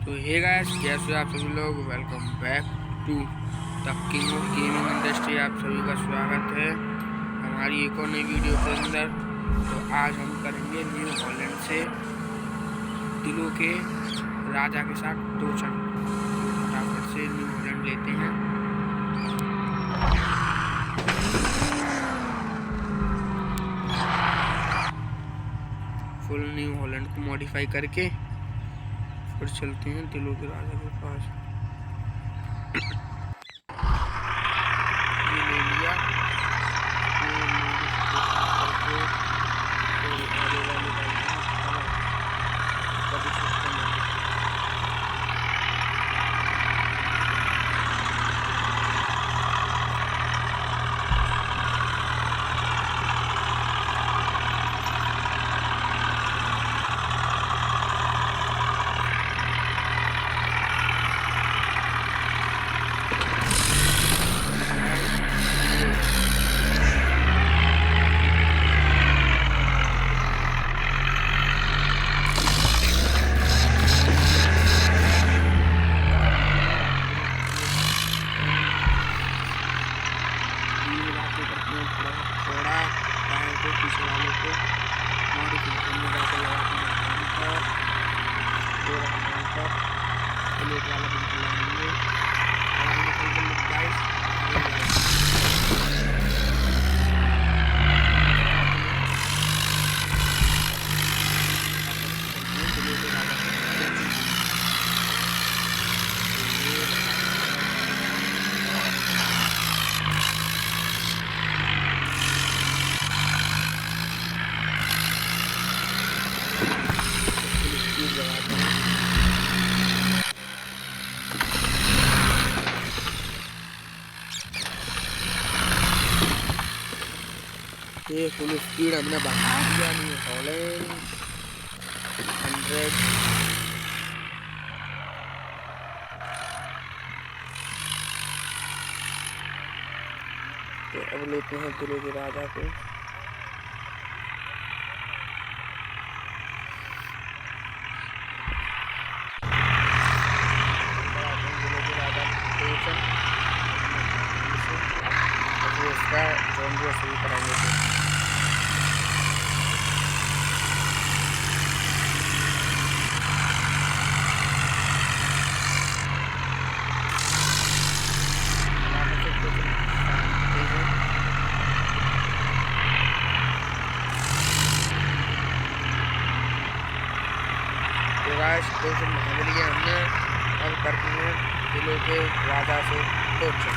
तो hey guys, कैसे आप सभी लोग। Welcome back to the king of gaming industry. आप सभी का स्वागत है हमारी एक और नई वीडियो के अंदर। तो आज हम करेंगे न्यू हॉलैंड से दिलों के राजा के साथ टोचन। फटाफट से न्यू हॉलैंड लेते हैं। फुल न्यू हॉलैंड को मॉडिफाई करके फिर चलते हैं दिलों के राजा के पास। ये ले लिया, थोड़ा टायर को पीछे वाले को मॉडिफिकेशन में जाकर लगाते हैं पर प्लेट वाला बिल्कुल लगाएंगे और निकल के लुक गाइस। ये फुल स्पीड हमने बढ़ा दिया न्यू हॉलैंड 100। तो अब लेते हैं दिलों के राजा को। इसका जॉन शुरू कराएंगे। टोचन भाग लिए हमने। अब करते हैं दिलों के राजा से टोचन।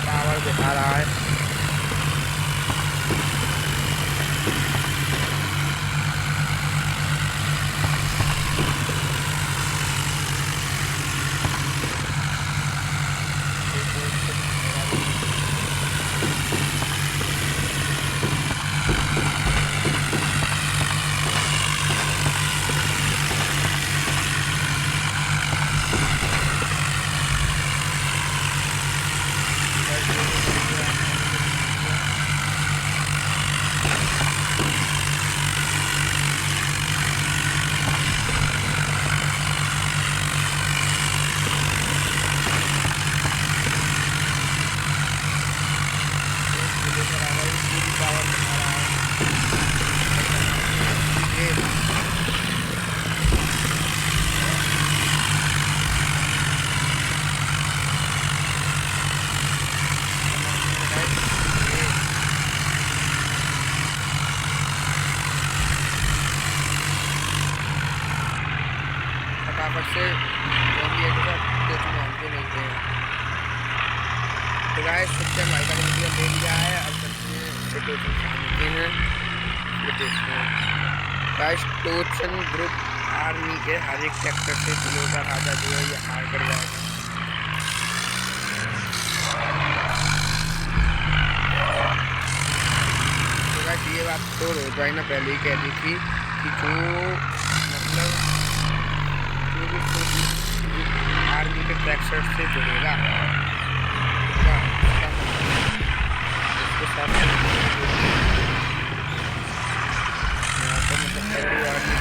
पावर दिखा रहा है। फटाफट से जो भी है टोचन हमको मिलते हैं। तो गाइस सबसे हमारे का वीडियो ले लिया है। अब चलते हैं टोचन खाने हैं। ये देखते हैं गाइस, टोचन ग्रुप आर्मी के हर एक सेक्टर से दिलों का राजा जो है ये हार कर जाएगा। तो वैसे ये बात तो रोज भाई ना पहले ही कह दी थी कि जो मतलब जो भी आर्मी के ट्रैक शर्ट से जुड़ेगा उसके साथ यहाँ पर मतलब पहली आर्मी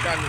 चालू।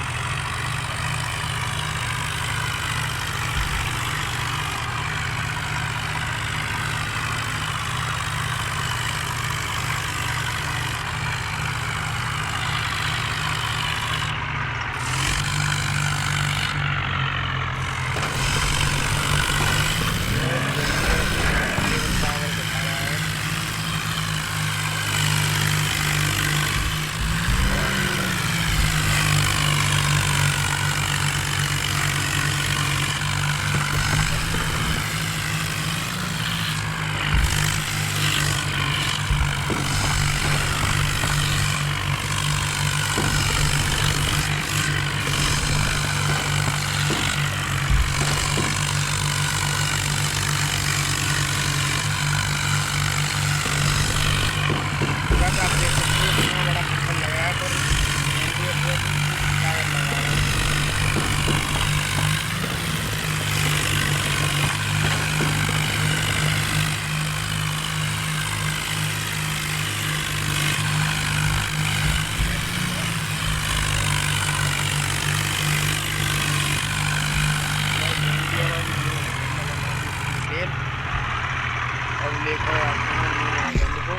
लेकर आते हैं न्यू आइलैंड को।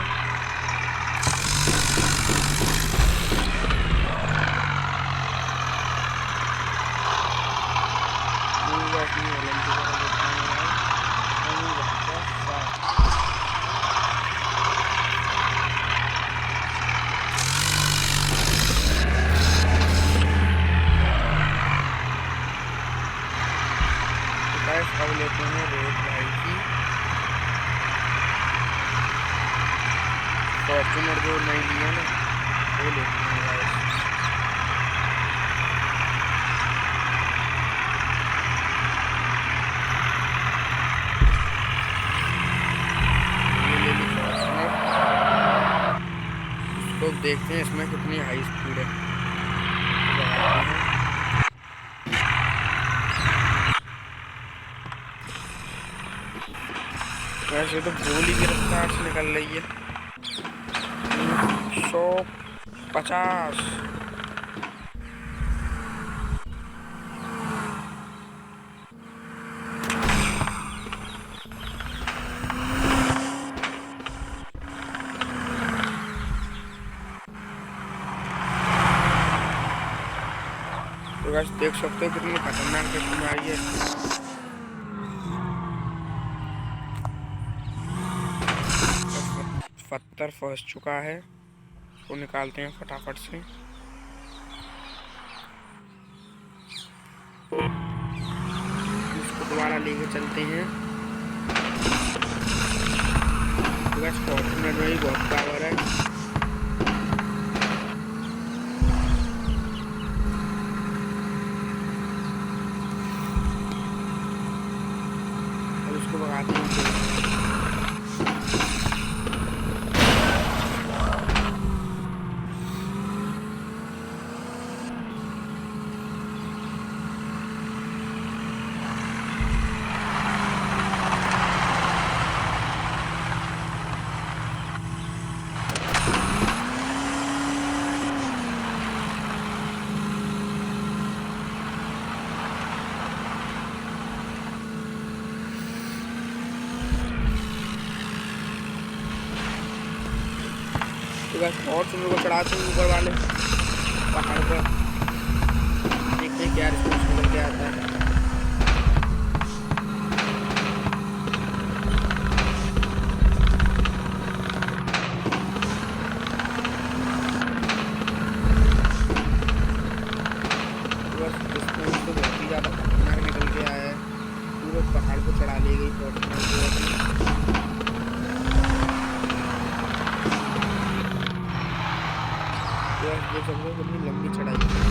अब लेते हैं रेड भाई की फॉर्चूनर जो नहीं लिया ना वो लेते हैं भाई। ये ले ली फॉर्चूनर। इसको देखते हैं इसमें कितनी हाई स्पीड है। वैसे तो गोली की रफ्तार से निकल रही है 150। तो गाइस देख सकते हो कितनी खतरनाक किस्म आई है। पत्थर फंस चुका है, उसको निकालते हैं फटाफट से। इसको दोबारा लेके चलते हैं। तो बस फॉर्चूनर में ही बहुत पावर है। अब इसको भगाते हैं। बस और तुम लोग को चढ़ाते हैं ऊपर वाले पहाड़ पर। देखते हैं क्या रिस्पॉन्स निकल के आता है। गाइस देख सकते हो कितनी लंबी चढ़ाई है।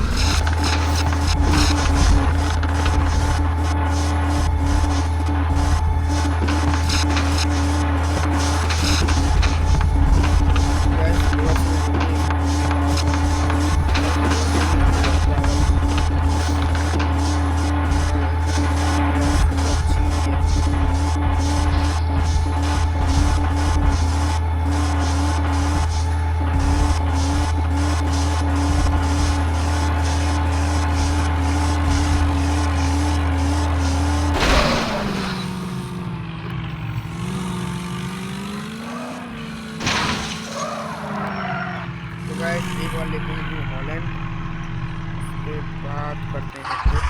गाइस एक बार लेते हैं हॉलैंड, उसके बाद करते हैं कुछ।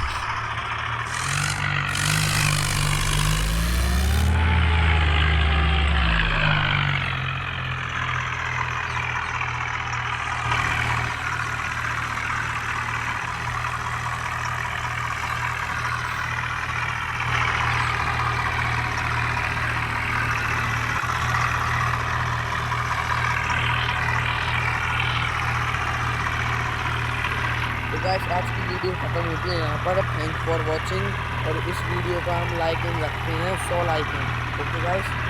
तो गाइस आज की वीडियो खत्म होती है यहाँ पर। Thanks for watching. और इस वीडियो का हम लाइक रखते हैं 100 लाइक। Okay guys.